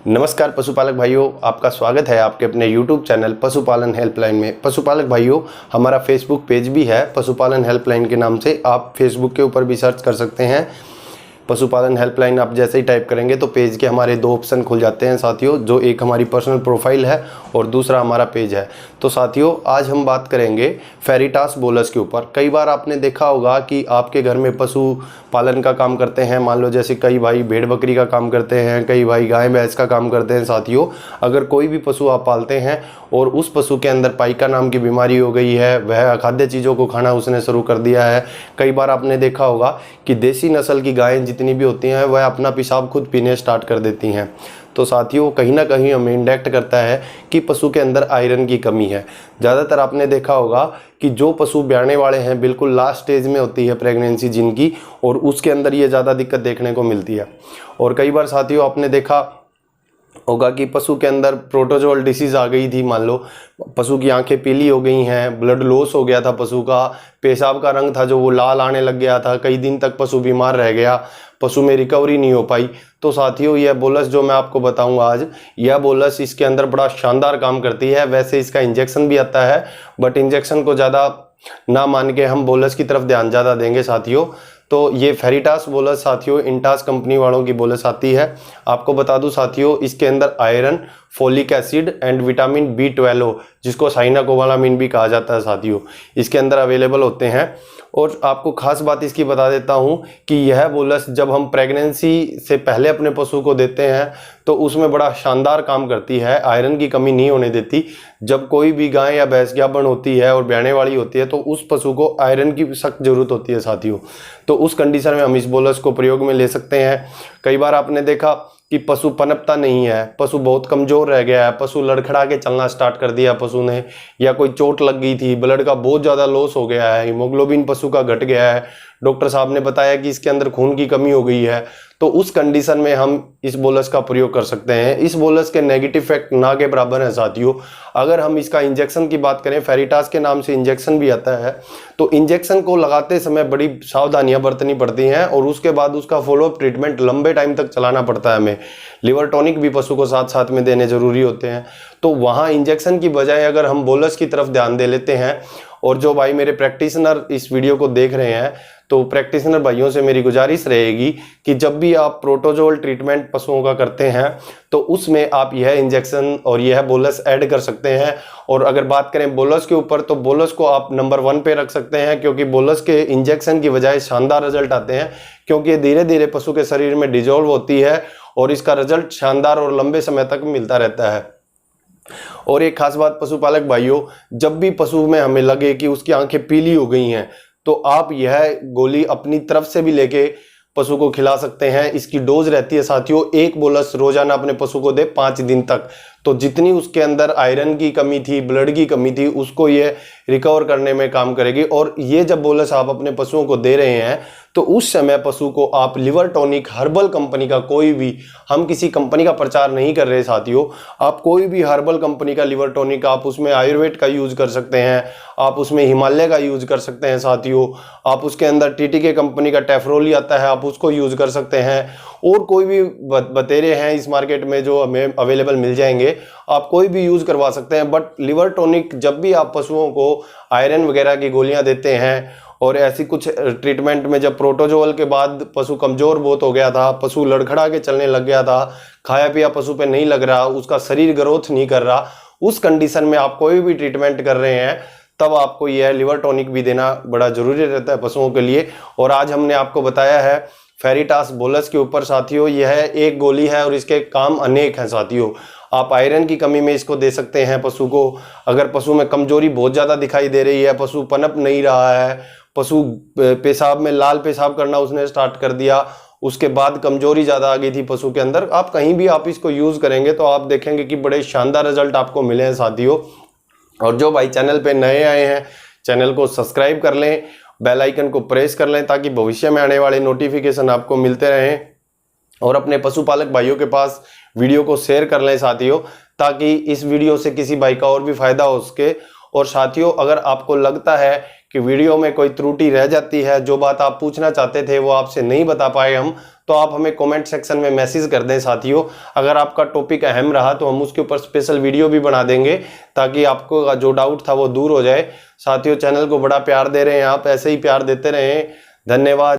नमस्कार पशुपालक भाइयों, आपका स्वागत है आपके अपने YouTube चैनल पशुपालन हेल्पलाइन में। पशुपालक भाइयों, हमारा फेसबुक पेज भी है पशुपालन हेल्पलाइन के नाम से। आप फेसबुक के ऊपर भी सर्च कर सकते हैं पशुपालन हेल्पलाइन। आप जैसे ही टाइप करेंगे तो पेज के हमारे दो ऑप्शन खुल जाते हैं साथियों, जो एक हमारी पर्सनल प्रोफाइल है और दूसरा हमारा पेज है। तो साथियों, आज हम बात करेंगे फेरिटास बोलस के ऊपर। कई बार आपने देखा होगा कि आपके घर में पशु पालन का काम करते हैं, मान लो जैसे कई भाई भेड़ बकरी का काम करते हैं, कई भाई गाय भैंस का काम करते हैं। साथियों, अगर कोई भी पशु आप पालते हैं और उस पशु के अंदर पाइका नाम की बीमारी हो गई है, वह अखाद्य चीज़ों को खाना उसने शुरू कर दिया है। कई बार आपने देखा होगा कि देसी नस्ल की गायें जितनी भी होती हैं वह अपना पेशाब खुद पीने स्टार्ट कर देती हैं। तो साथियों, कहीं ना कहीं हमें इंडायरेक्ट करता है कि पशु के अंदर आयरन की कमी है। ज़्यादातर आपने देखा होगा कि जो पशु ब्याने वाले हैं, बिल्कुल लास्ट स्टेज में होती है प्रेगनेंसी जिनकी, और उसके अंदर ये ज़्यादा दिक्कत देखने को मिलती है। और कई बार साथियों आपने देखा होगा कि पशु के अंदर प्रोटोजोल डिसीज़ आ गई थी। मान लो पशु की आंखें पीली हो गई हैं, ब्लड लॉस हो गया था, पशु का पेशाब का रंग था जो वो लाल आने लग गया था, कई दिन तक पशु बीमार रह गया, पशु में रिकवरी नहीं हो पाई। तो साथियों, यह बोलस जो मैं आपको बताऊंगा आज, यह बोलस इसके अंदर बड़ा शानदार काम करती है। वैसे इसका इंजेक्शन भी आता है, बट इंजेक्शन को ज़्यादा ना मान के हम बोलस की तरफ ध्यान ज़्यादा देंगे साथियों। तो ये फेरिटास बोलस साथियों इंटास कंपनी वालों की बोलस आती है। आपको बता दूं साथियों, इसके अंदर iron, folic acid and vitamin B12 जिसको साइनाकोबालामिन भी कहा जाता है साथियों, इसके अंदर अवेलेबल होते हैं। और आपको खास बात इसकी बता देता हूं कि यह बोलस जब हम प्रेगनेंसी से पहले अपने पशु को देते हैं तो उसमें बड़ा शानदार काम करती है, आयरन की कमी नहीं होने देती। जब कोई भी गाय या भैंस ज्ञापन होती है और ब्याने वाली होती है तो उस पशु को आयरन की सख्त जरूरत होती है साथियों। तो उस कंडीशन में हम इस बोलस को प्रयोग में ले सकते हैं। कई बार आपने देखा कि पशु पनपता नहीं है, पशु बहुत कमज़ोर रह गया है, पशु लड़खड़ा के चलना स्टार्ट कर दिया पशु ने, या कोई चोट लग गई थी, ब्लड का बहुत ज़्यादा लॉस हो गया है, हीमोग्लोबिन पशु का घट गया है, डॉक्टर साहब ने बताया कि इसके अंदर खून की कमी हो गई है। तो उस कंडीशन में हम इस बोलस का प्रयोग कर सकते हैं। इस बोलस के नेगेटिव इफेक्ट ना के बराबर है साथियों। अगर हम इसका इंजेक्शन की बात करें, फेरिटास के नाम से इंजेक्शन भी आता है, तो इंजेक्शन को लगाते समय बड़ी सावधानियां बरतनी पड़ती हैं और उसके बाद उसका फॉलोअप ट्रीटमेंट लंबे टाइम तक चलाना पड़ता है हमें। लिवर टॉनिक भी पशु को साथ साथ में देने जरूरी होते हैं। तो वहाँ इंजेक्शन की बजाय अगर हम बोलस की तरफ ध्यान दे लेते हैं, और जो भाई मेरे प्रैक्टिशनर इस वीडियो को देख रहे हैं, तो प्रैक्टिशनर भाइयों से मेरी गुजारिश रहेगी कि जब भी आप प्रोटोजोल ट्रीटमेंट पशुओं का करते हैं तो उसमें आप यह इंजेक्शन और यह बोलस ऐड कर सकते हैं। और अगर बात करें बोलस के ऊपर, तो बोलस को आप नंबर 1 पे रख सकते हैं, क्योंकि बोलस के इंजेक्शन की बजाय शानदार रिजल्ट आते हैं, क्योंकि ये धीरे धीरे पशु के शरीर में डिजोल्व होती है और इसका रिजल्ट शानदार और लंबे समय तक मिलता रहता है। और एक खास बात पशुपालक भाइयों, जब भी पशु में हमें लगे कि उसकी आंखें पीली हो गई हैं तो आप यह गोली अपनी तरफ से भी लेके पशु को खिला सकते हैं। इसकी डोज रहती है साथियों, एक बोलस रोजाना अपने पशु को दे 5 दिन तक। तो जितनी उसके अंदर आयरन की कमी थी, ब्लड की कमी थी, उसको ये रिकवर करने में काम करेगी। और ये जब बोलस आप अपने पशुओं को दे रहे हैं तो उस समय पशु को आप लिवर टॉनिक हर्बल कंपनी का कोई भी, हम किसी कंपनी का प्रचार नहीं कर रहे साथियों, आप कोई भी हर्बल कंपनी का लिवर टॉनिक, आप उसमें आयुर्वेद का यूज कर सकते हैं, आप उसमें हिमालय का यूज कर सकते हैं साथियों, आप उसके अंदर टीटीके कंपनी का टेफ्रोली आता है, आप उसको यूज कर सकते हैं। और कोई भी बतेरे हैं इस मार्केट में जो हमें अवेलेबल मिल जाएंगे, आप कोई भी यूज करवा सकते हैं। बट लिवर टॉनिक जब भी आप पशुओं को आयरन वगैरह की गोलियां देते हैं और ऐसी कुछ ट्रीटमेंट में, जब प्रोटोजोल के बाद पशु कमजोर बहुत हो गया था, पशु लड़खड़ा के चलने लग गया था, खाया पिया पशु पे नहीं लग रहा, उसका शरीर ग्रोथ नहीं कर रहा, उस कंडीशन में आप कोई भी ट्रीटमेंट कर रहे हैं, तब आपको यह लिवर टॉनिक भी देना बड़ा जरूरी रहता है पशुओं के लिए। और आज हमने आपको बताया है फेरिटास बोलस के ऊपर साथियों। यह एक गोली है और इसके काम अनेक हैं साथियों। आप आयरन की कमी में इसको दे सकते हैं पशु को। अगर पशु में कमजोरी बहुत ज़्यादा दिखाई दे रही है, पशु पनप नहीं रहा है, पशु पेशाब में लाल पेशाब करना उसने स्टार्ट कर दिया, उसके बाद कमजोरी ज़्यादा आ गई थी पशु के अंदर, आप कहीं भी आप इसको यूज़ करेंगे तो आप देखेंगे कि बड़े शानदार रिजल्ट आपको मिले हैं साथियों। और जो भाई चैनल पे नए आए हैं, चैनल को सब्सक्राइब कर लें, बेल आइकन को प्रेस कर लें, ताकि भविष्य में आने वाले नोटिफिकेशन आपको मिलते रहें। और अपने पशुपालक भाइयों के पास वीडियो को शेयर कर लें साथियों, ताकि इस वीडियो से किसी भाई का और भी फायदा हो सके। और साथियों, अगर आपको लगता है कि वीडियो में कोई त्रुटि रह जाती है, जो बात आप पूछना चाहते थे वो आपसे नहीं बता पाए हम, तो आप हमें कमेंट सेक्शन में मैसेज कर दें साथियों। अगर आपका टॉपिक अहम रहा तो हम उसके ऊपर स्पेशल वीडियो भी बना देंगे, ताकि आपको जो डाउट था वो दूर हो जाए। साथियों, चैनल को बड़ा प्यार दे रहे हैं आप, ऐसे ही प्यार देते रहें। धन्यवाद।